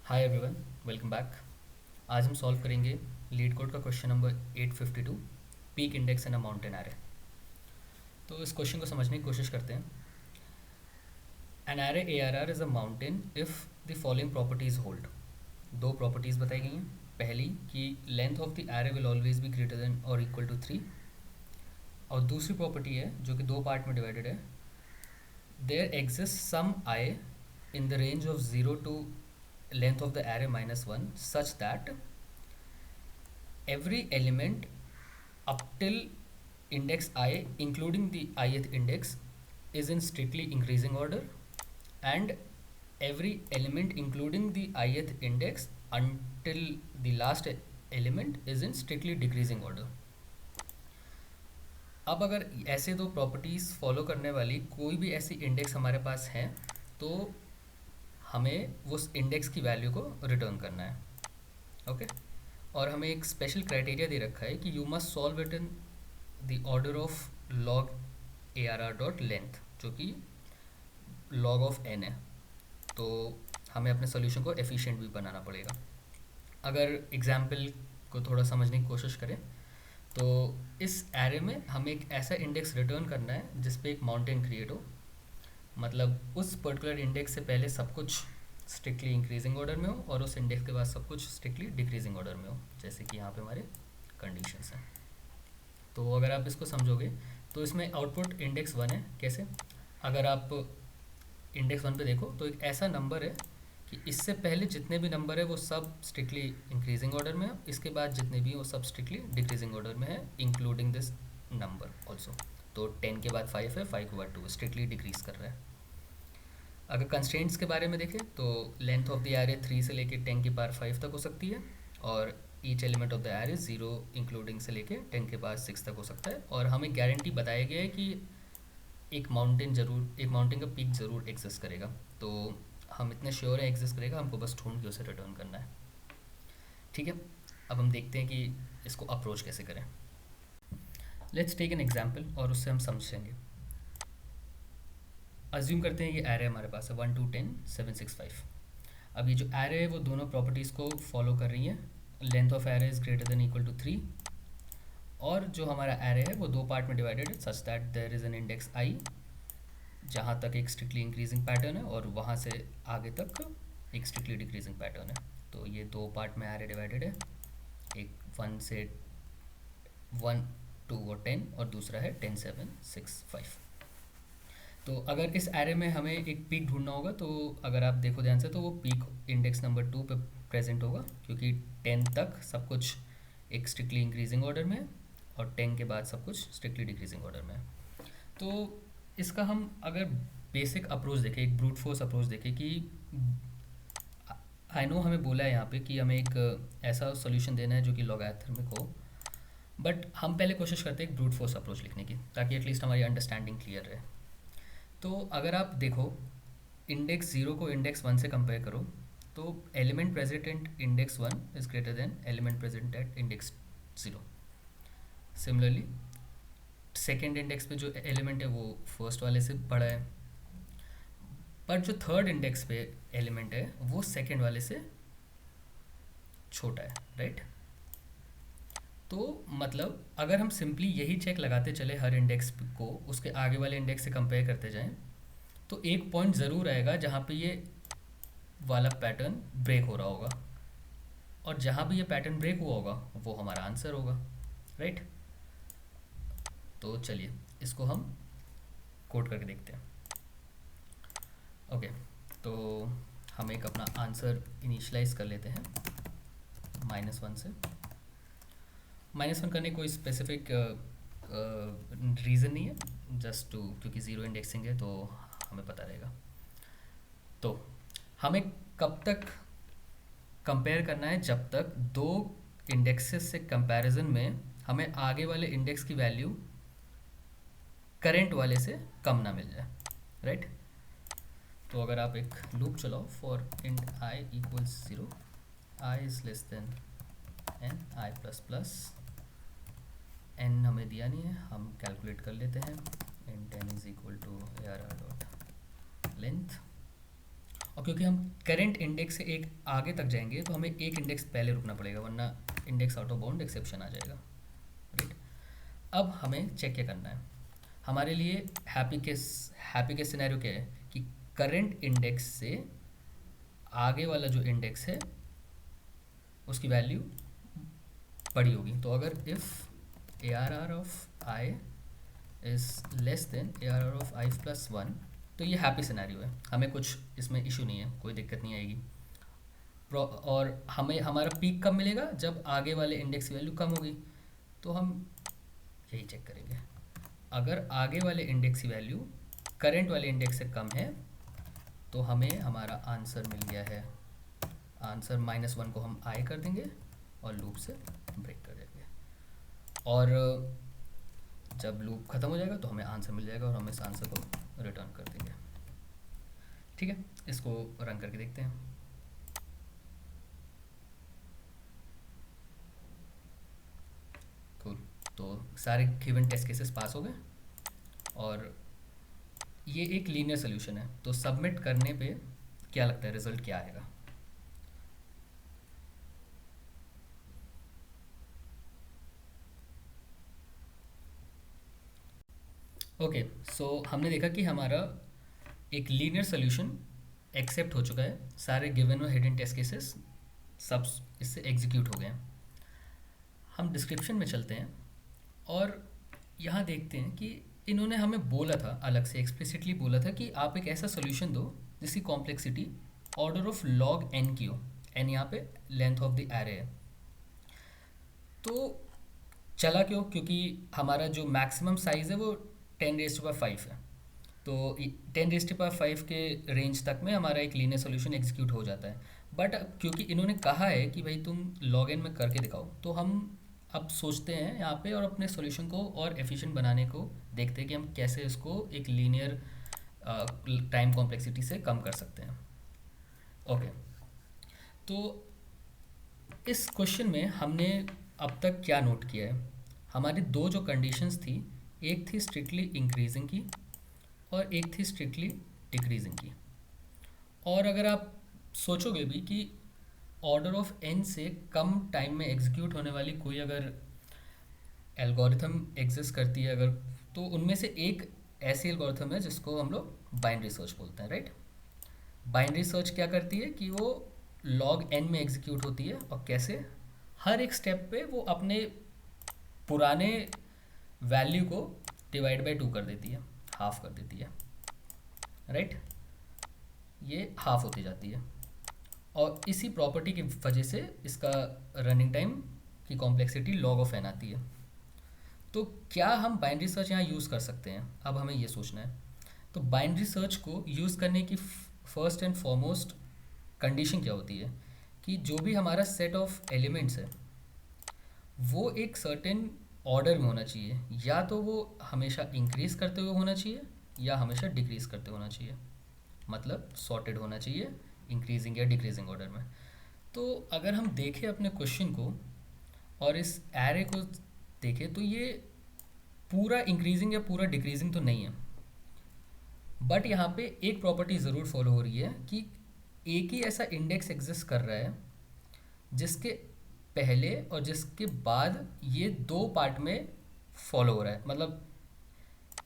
Hi everyone, welcome back. आज हम solve करेंगे लीड कोड का question number 852, peak index in a mountain array. तो इस क्वेश्चन को समझने की कोशिश करते हैं। An array A R R is a mountain if the following properties hold. दो प्रॉपर्टीज़ बताई गई हैं। पहली कि length of the array will always be greater than और इक्वल टू 3। और दूसरी प्रॉपर्टी है जो कि दो पार्ट में डिवाइडेड है। There exist some I in the range of 0 to length of the array -1 such that every element up till index I including the ith index is in strictly increasing order, and every element including the ith index until the last element is in strictly decreasing order. अब अगर ऐसे दो properties follow करने वाली कोई भी ऐसी index हमारे पास है तो हमें उस इंडेक्स की वैल्यू को रिटर्न करना है। ओके। और हमें एक स्पेशल क्राइटेरिया दे रखा है कि you must solve it in the order of log A R R dot length, जो कि लॉग ऑफ एन है। तो हमें अपने सोल्यूशन को एफिशिएंट भी बनाना पड़ेगा। अगर एग्जाम्पल को थोड़ा समझने की कोशिश करें तो इस एरे में हमें एक ऐसा इंडेक्स रिटर्न करना है जिस पे एक माउंटेन क्रिएट हो। मतलब उस पर्टिकुलर इंडेक्स से पहले सब कुछ स्ट्रिक्टली इंक्रीजिंग ऑर्डर में हो और उस इंडेक्स के बाद सब कुछ स्ट्रिक्टली डिक्रीजिंग ऑर्डर में हो, जैसे कि यहाँ पे हमारे कंडीशंस हैं। तो अगर आप इसको समझोगे तो इसमें आउटपुट इंडेक्स 1 है। कैसे? अगर आप इंडेक्स 1 पे देखो तो एक ऐसा नंबर है कि इससे पहले जितने भी नंबर है वो सब स्ट्रिक्टली इंक्रीजिंग ऑर्डर में है, इसके बाद जितने भी वो सब स्ट्रिक्टली डिक्रीजिंग ऑर्डर में है, इंक्लूडिंग दिस नंबर ऑल्सो। तो 10 के बाद 5 है, 5 के बाद 2, स्ट्रिक्टली डिक्रीज कर रहा है। अगर कंस्ट्रेंट्स के बारे में देखें तो लेंथ ऑफ द एरे 3 से लेके 10 की पावर 5 तक हो सकती है, और each element of the array 0 including से लेके 10 के पावर 6 तक हो सकता है। और हमें गारंटी बताया गया है कि एक माउंटेन का पीक ज़रूर एग्जिस्ट करेगा। तो हम इतने श्योर है एग्जिस्ट करेगा, हमको बस ढूंढ के उसे रिटर्न करना है। ठीक है। अब हम देखते हैं कि इसको अप्रोच कैसे करें। लेट्स टेक एन एग्जाम्पल और उससे हम समझेंगे। अज्यूम करते हैं ये एरे हमारे पास है 1 2 10 7 6 5। अब ये जो एरे है वो दोनों प्रॉपर्टीज़ को फॉलो कर रही है। Length of array is greater than equal to 3, और जो हमारा एरे है वो दो पार्ट में डिवाइडेड है such that there is an index I जहाँ तक एक स्ट्रिक्टली इंक्रीजिंग पैटर्न है और वहाँ से आगे तक एक स्ट्रिक्टली डिक्रीजिंग पैटर्न है। तो ये दो पार्ट में एरे डिवाइडेड है, एक 1 से 1 2 और 10, और दूसरा है 10 7 6 5। तो अगर इस एरे में हमें एक पीक ढूंढना होगा तो अगर आप देखो ध्यान से तो वो पीक इंडेक्स नंबर 2 पे प्रेजेंट होगा, क्योंकि 10 तक सब कुछ एक स्ट्रिक्टली इंक्रीजिंग ऑर्डर में है और 10 के बाद सब कुछ स्ट्रिक्टली डिक्रीजिंग ऑर्डर में है। तो इसका हम अगर बेसिक अप्रोच देखें, एक ब्रूट फोर्स अप्रोच देखें कि आई नो हमें बोला है यहाँ पे कि हमें एक ऐसा सोल्यूशन देना है जो कि लॉगरिथमिक हो, बट हम पहले कोशिश करते हैं एक ब्रूट फोर्स अप्रोच लिखने की, ताकि एटलीस्ट हमारी अंडरस्टैंडिंग क्लियर रहे। तो अगर आप देखो इंडेक्स 0 को इंडेक्स 1 से कंपेयर करो तो element present at index 1 is greater than element present at index 0। Similarly second index पे जो एलिमेंट है वो फर्स्ट वाले से बड़ा है, पर जो थर्ड इंडेक्स पे एलिमेंट है वो सेकेंड वाले से छोटा है, राइट? तो मतलब अगर हम सिंपली यही चेक लगाते चले हर इंडेक्स को उसके आगे वाले इंडेक्स से कंपेयर करते जाएं तो एक पॉइंट ज़रूर आएगा जहाँ पे ये वाला पैटर्न ब्रेक हो रहा होगा, और जहाँ भी ये पैटर्न ब्रेक हुआ होगा वो हमारा आंसर होगा, राइट? तो चलिए इसको हम कोड करके देखते हैं। ओके, तो हम एक अपना आंसर इनिशलाइज कर लेते हैं -1 से। -1 करने कोई स्पेसिफिक रीज़न नहीं है, जस्ट टू, क्योंकि ज़ीरो इंडेक्सिंग है तो हमें पता रहेगा। तो हमें कब तक कंपेयर करना है? जब तक दो इंडेक्सेस से कंपैरिजन में हमें आगे वाले इंडेक्स की वैल्यू करेंट वाले से कम ना मिल जाए, राइट? तो अगर आप एक लूप चलाओ for int I equals 0, I is less than N, I plus plus N हमें दिया नहीं है, हम कैलकुलेट कर लेते हैं। Int N is equal to A R R dot length, और क्योंकि हम करेंट इंडेक्स से एक आगे तक जाएंगे तो हमें एक इंडेक्स पहले रुकना पड़ेगा, वरना index out of bound exception आ जाएगा, राइट। अब हमें चेक क्या करना है, हमारे लिए हैप्पी केस सिनेरियो क्या है कि करंट इंडेक्स से आगे वाला जो इंडेक्स है उसकी वैल्यू बड़ी होगी। तो अगर if A R R of I is less than A R R of I plus one, तो ये हैप्पी सिनेरियो है, हमें कुछ इसमें इशू नहीं है, कोई दिक्कत नहीं आएगी। और हमें हमारा पीक कब मिलेगा, जब आगे वाले इंडेक्स की वैल्यू कम होगी। तो हम यही चेक करेंगे, अगर आगे वाले इंडेक्स की वैल्यू करंट वाले इंडेक्स से कम है तो हमें हमारा आंसर मिल गया है। आंसर -1 को हम आई कर देंगे और लूप से ब्रेक कर देंगे, और जब लूप ख़त्म हो जाएगा तो हमें आंसर मिल जाएगा और हम इस आंसर को रिटर्न कर देंगे। ठीक है, इसको रन करके देखते हैं। कूल, तो सारे गिवन टेस्ट केसेस पास हो गए और ये एक लीनियर सोल्यूशन है। तो सबमिट करने पे क्या लगता है रिजल्ट क्या आएगा? ओके, सो हमने देखा कि हमारा एक लीनियर सोल्यूशन एक्सेप्ट हो चुका है, सारे गिवन और हिडन टेस्ट केसेस सब इससे एग्जीक्यूट हो गए हैं। हम डिस्क्रिप्शन में चलते हैं और यहाँ देखते हैं कि इन्होंने हमें बोला था, अलग से एक्सप्लिसिटली बोला था कि आप एक ऐसा सोल्यूशन दो जिसकी complexity order of log N की हो, एन यहाँ पे लेंथ ऑफ द एरे है। तो चला क्यों? क्योंकि हमारा जो मैक्सिमम साइज़ है वो 10⁵ है, तो 10⁵ के रेंज तक में हमारा एक लीनियर सोल्यूशन एग्जीक्यूट हो जाता है। बट क्योंकि इन्होंने कहा है कि भाई तुम लॉग एन में करके दिखाओ, तो हम अब सोचते हैं यहाँ पे और अपने सॉल्यूशन को और एफिशिएंट बनाने को देखते हैं कि हम कैसे इसको एक लीनियर टाइम कॉम्प्लेक्सिटी से कम कर सकते हैं। ओके, तो इस क्वेश्चन में हमने अब तक क्या नोट किया है, हमारी दो जो कंडीशंस थी, एक थी स्ट्रिक्टली इंक्रीजिंग की और एक थी स्ट्रिक्टली डिक्रीजिंग की। और अगर आप सोचोगे भी कि ऑर्डर ऑफ एन से कम टाइम में एग्जीक्यूट होने वाली कोई अगर एल्गोरिथम एग्जिस्ट करती है अगर, तो उनमें से एक ऐसी एल्गोरिथम है जिसको हम लोग बाइनरी सर्च बोलते हैं, राइट। बाइनरी सर्च क्या करती है कि वो लॉग एन में एग्जीक्यूट होती है, और कैसे, हर एक स्टेप पे वो अपने पुराने वैल्यू को डिवाइड बाई 2 कर देती है, हाफ कर देती है, राइट। ये हाफ होती जाती है और इसी प्रॉपर्टी की वजह से इसका रनिंग टाइम की कॉम्प्लेक्सिटी लॉग ऑफ एन आती है। तो क्या हम बाइनरी सर्च यहाँ यूज़ कर सकते हैं, अब हमें ये सोचना है। तो बाइनरी सर्च को यूज़ करने की फर्स्ट एंड फॉरमोस्ट कंडीशन क्या होती है कि जो भी हमारा सेट ऑफ एलिमेंट्स है वो एक सर्टेन ऑर्डर में होना चाहिए, या तो वो हमेशा इंक्रीज़ करते हुए होना चाहिए या हमेशा डिक्रीज़ करते होना चाहिए, मतलब सॉर्टेड होना चाहिए इंक्रीजिंग या डिक्रीजिंग ऑर्डर में। तो अगर हम देखें अपने क्वेश्चन को और इस एरे को देखें तो ये पूरा इंक्रीजिंग या पूरा डिक्रीजिंग तो नहीं है, बट यहाँ पे एक प्रॉपर्टी ज़रूर फॉलो हो रही है कि एक ही ऐसा इंडेक्स एग्जिस्ट कर रहा है जिसके पहले और जिसके बाद ये दो पार्ट में फॉलो हो रहा है। मतलब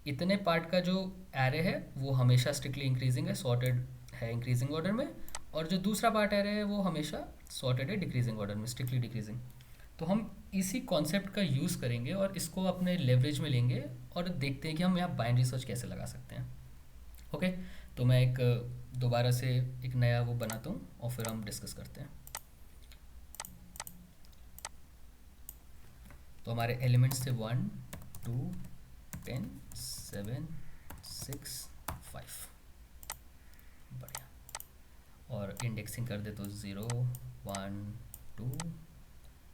इतने पार्ट का जो एरे है वो हमेशा स्ट्रिक्टली इंक्रीजिंग है, सॉर्टेड है इंक्रीजिंग ऑर्डर में, और जो दूसरा पार्ट एरे है वो हमेशा सॉर्टेड है डिक्रीजिंग ऑर्डर में, स्ट्रिक्टली डिक्रीजिंग। तो हम इसी कॉन्सेप्ट का यूज़ करेंगे और इसको अपने लेवरेज में लेंगे और देखते हैं कि हम यहाँ बाइनरी सर्च कैसे लगा सकते हैं। ओके, तो मैं एक दोबारा से एक नया वो बनाता हूँ और फिर हम डिस्कस करते हैं। तो हमारे एलिमेंट्स थे 1 2 10 7 6 5, बढ़िया। और इंडेक्सिंग कर दे तो 0 1 2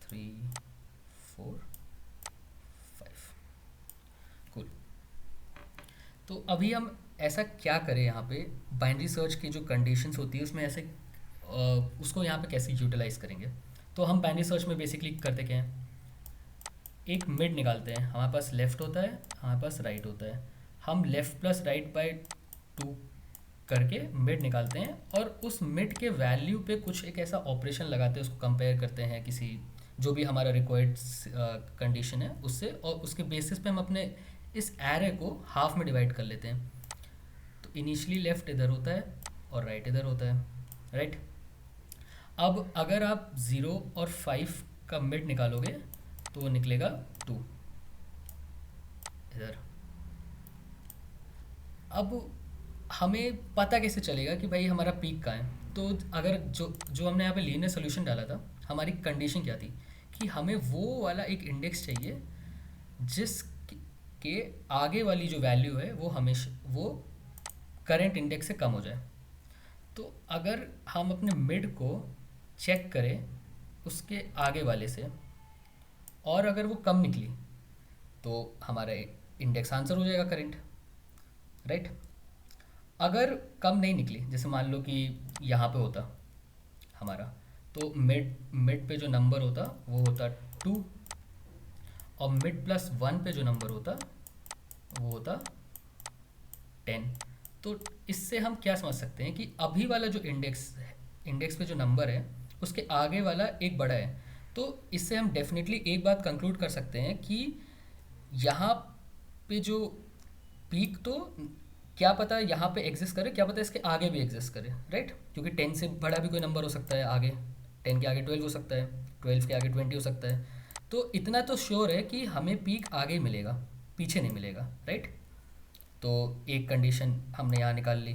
3 4 5, कूल। तो अभी हम ऐसा क्या करें यहाँ पे, बाइनरी सर्च की जो कंडीशंस होती है उसमें ऐसे उसको यहाँ पे कैसे यूटिलाइज करेंगे। तो हम बाइनरी सर्च में बेसिकली करते क्या हैं, एक मिड निकालते हैं, हमारे पास लेफ़्ट होता है, हमारे पास राइट होता है। हम लेफ़्ट प्लस राइट बाय 2 करके मिड निकालते हैं और उस मिड के वैल्यू पे कुछ एक ऐसा ऑपरेशन लगाते हैं, उसको कंपेयर करते हैं किसी जो भी हमारा रिक्वायर्ड कंडीशन है उससे, और उसके बेसिस पे हम अपने इस एरे को हाफ में डिवाइड कर लेते हैं। तो इनिशियली लेफ्ट इधर होता है और राइट इधर होता है, राइट। अब अगर आप 0 और 5 का मिड निकालोगे तो वो निकलेगा 2 इधर। अब हमें पता कैसे चलेगा कि भाई हमारा पीक कहाँ है? तो अगर जो जो हमने यहाँ पे लीनियर सोल्यूशन डाला था, हमारी कंडीशन क्या थी कि हमें वो वाला एक इंडेक्स चाहिए जिस के आगे वाली जो वैल्यू है वो हमेशा वो करंट इंडेक्स से कम हो जाए। तो अगर हम अपने मिड को चेक करें उसके आगे वाले से और अगर वो कम निकली तो हमारा इंडेक्स आंसर हो जाएगा करंट, राइट। अगर कम नहीं निकली, जैसे मान लो कि यहाँ पे होता हमारा, तो मिड मिड पे जो नंबर होता वो होता 2 और मिड प्लस 1 पे जो नंबर होता वो होता 10। तो इससे हम क्या समझ सकते हैं कि अभी वाला जो इंडेक्स पे जो नंबर है उसके आगे वाला एक बड़ा है। तो इससे हम डेफिनेटली एक बात कंक्लूड कर सकते हैं कि यहाँ पे जो पीक तो क्या पता यहाँ पे एग्जिस्ट करे, क्या पता इसके आगे भी एग्जिस्ट करे, राइट। क्योंकि 10 से बड़ा भी कोई नंबर हो सकता है आगे, 10 के आगे 12 हो सकता है, 12 के आगे 20 हो सकता है। तो इतना तो श्योर है कि हमें पीक आगे मिलेगा, पीछे नहीं मिलेगा, राइट। तो एक कंडीशन हमने यहाँ निकाल ली।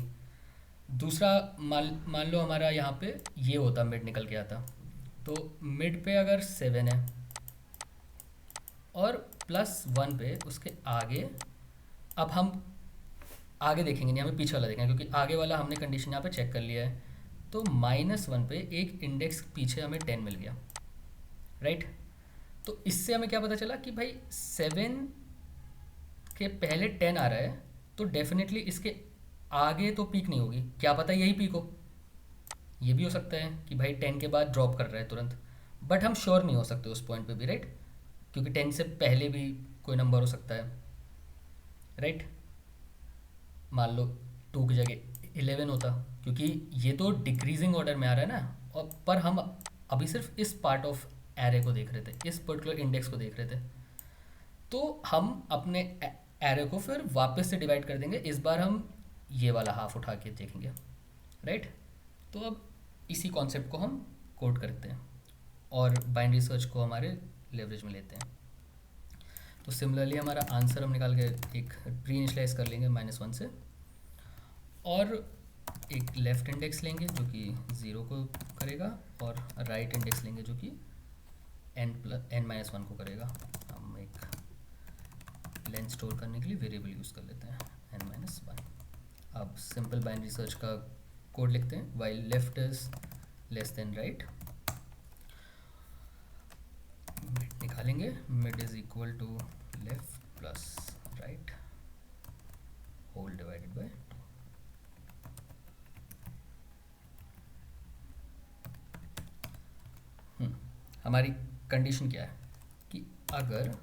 दूसरा मान मान लो हमारा यहाँ पे ये होता मिड निकल के आता, तो मिड पे अगर 7 है और +1 पे उसके आगे, अब हम आगे देखेंगे नहीं, हमें पीछे वाला देखेंगे क्योंकि आगे वाला हमने कंडीशन यहाँ पे चेक कर लिया है। तो -1 पे एक इंडेक्स पीछे हमें 10 मिल गया, राइट। तो इससे हमें क्या पता चला कि भाई 7 के पहले 10 आ रहा है तो डेफिनेटली इसके आगे तो पीक नहीं होगी, क्या पता यही पीक हो। ये भी हो सकता है कि भाई 10 के बाद ड्रॉप कर रहा है तुरंत, बट हम श्योर नहीं हो सकते उस पॉइंट पे भी, राइट। क्योंकि 10 से पहले भी कोई नंबर हो सकता है, राइट। मान लो 2 की जगह 11 होता, क्योंकि ये तो डिक्रीजिंग ऑर्डर में आ रहा है ना। और पर हम अभी सिर्फ इस पार्ट ऑफ एरे को देख रहे थे, इस पर्टिकुलर इंडेक्स को देख रहे थे। तो हम अपने एरे को फिर वापस से डिवाइड कर देंगे, इस बार हम ये वाला हाफ उठा के देखेंगे, राइट। तो अब इसी कॉन्सेप्ट को हम कोड करते हैं और बाइनरी सर्च को हमारे लेवरेज में लेते हैं। तो सिमिलरली हमारा आंसर हम निकाल के एक प्री इनिशलाइज कर लेंगे -1 से, और एक लेफ़्ट इंडेक्स लेंगे जो कि 0 को करेगा और राइट इंडेक्स लेंगे जो कि n-1 को करेगा। हम एक लेंथ स्टोर करने के लिए वेरिएबल यूज़ कर लेते हैं n-1। अब सिंपल बाइनरी सर्च का कोड लिखते हैं, while left is less than right, mid निकालेंगे, mid is equal to left plus right whole divided by 2। हमारी कंडीशन क्या है कि अगर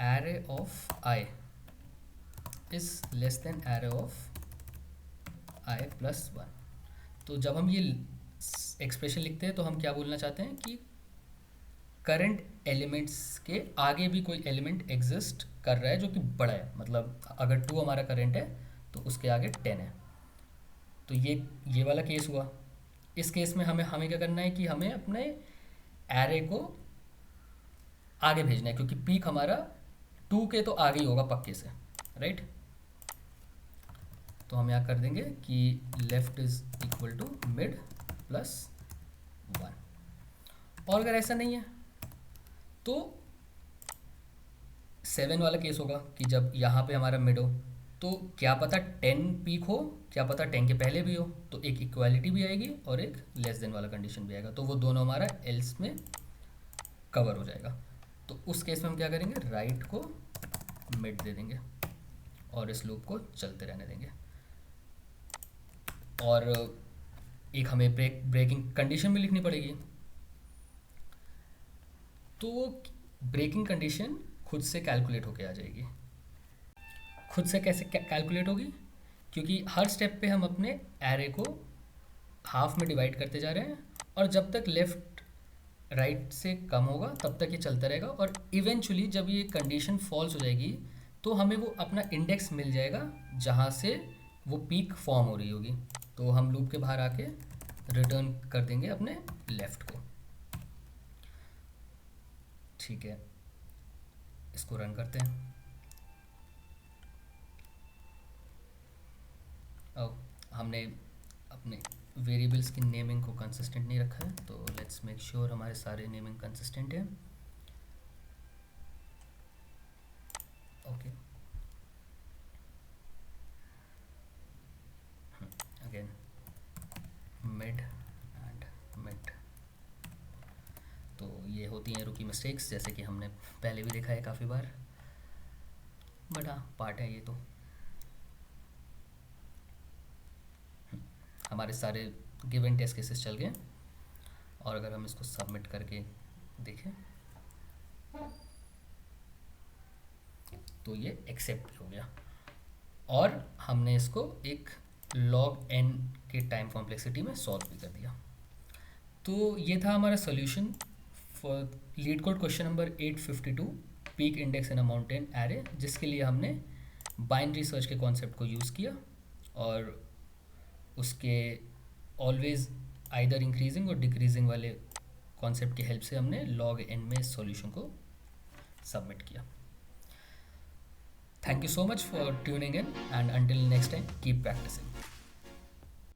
array of I is less than array of I plus 1, तो जब हम ये एक्सप्रेशन लिखते हैं तो हम क्या बोलना चाहते हैं कि करंट एलिमेंट्स के आगे भी कोई एलिमेंट एग्जिस्ट कर रहा है जो कि बड़ा है। मतलब अगर 2 हमारा करंट है तो उसके आगे 10 है। तो ये वाला केस हुआ। इस केस में हमें क्या करना है कि हमें अपने एरे को आगे भेजना है, क्योंकि पीक हमारा 2 के तो आगे ही होगा पक्के से, राइट। तो हम यहाँ कर देंगे कि left is equal to mid plus 1। और अगर ऐसा नहीं है तो 7 वाला केस होगा कि जब यहाँ पे हमारा मिड हो तो क्या पता 10 पीक हो, क्या पता 10 के पहले भी हो, तो एक इक्वालिटी भी आएगी और एक लेस देन वाला कंडीशन भी आएगा, तो वो दोनों हमारा एल्स में कवर हो जाएगा। तो उस केस में हम क्या करेंगे, राइट को मिड दे देंगे और इस लूप को चलते रहने देंगे। और एक हमें ब्रेकिंग कंडीशन भी लिखनी पड़ेगी। तो ब्रेकिंग कंडीशन खुद से कैलकुलेट होके आ जाएगी। खुद से कैसे कैलकुलेट होगी, क्योंकि हर स्टेप पे हम अपने एरे को हाफ में डिवाइड करते जा रहे हैं, और जब तक लेफ़्ट राइट से कम होगा तब तक ये चलता रहेगा, और इवेंचुअली जब ये कंडीशन फॉल्स हो जाएगी तो हमें वो अपना इंडेक्स मिल जाएगा जहाँ से वो पीक फॉर्म हो रही होगी। तो हम लूप के बाहर आके रिटर्न कर देंगे अपने लेफ़्ट को। ठीक है, इसको रन करते हैं। अब हमने अपने वेरिएबल्स की नेमिंग को कंसिस्टेंट नहीं रखा है, तो लेट्स मेक श्योर हमारे सारे नेमिंग कंसिस्टेंट हैं। Okay, again mid and mid. तो ये होती हैं रुकी मिस्टेक्स, जैसे कि हमने पहले भी देखा है काफ़ी बार, बट हाँ पार्ट है ये। तो हमारे सारे गिवन टेस्ट केसेस चल गए, और अगर हम इसको सबमिट करके देखें तो ये एक्सेप्ट भी हो गया, और हमने इसको एक log n के टाइम कॉम्प्लेक्सिटी में सॉल्व भी कर दिया। तो ये था हमारा solution for leet code question number 852, peak index in a mountain array, जिसके लिए हमने बाइनरी सर्च के कॉन्सेप्ट को यूज़ किया, और उसके ऑलवेज आइदर इंक्रीजिंग और डिक्रीजिंग वाले कॉन्सेप्ट की हेल्प से हमने log n में सॉल्यूशन को सबमिट किया। Thank you so much for tuning in, and until next time, keep practicing.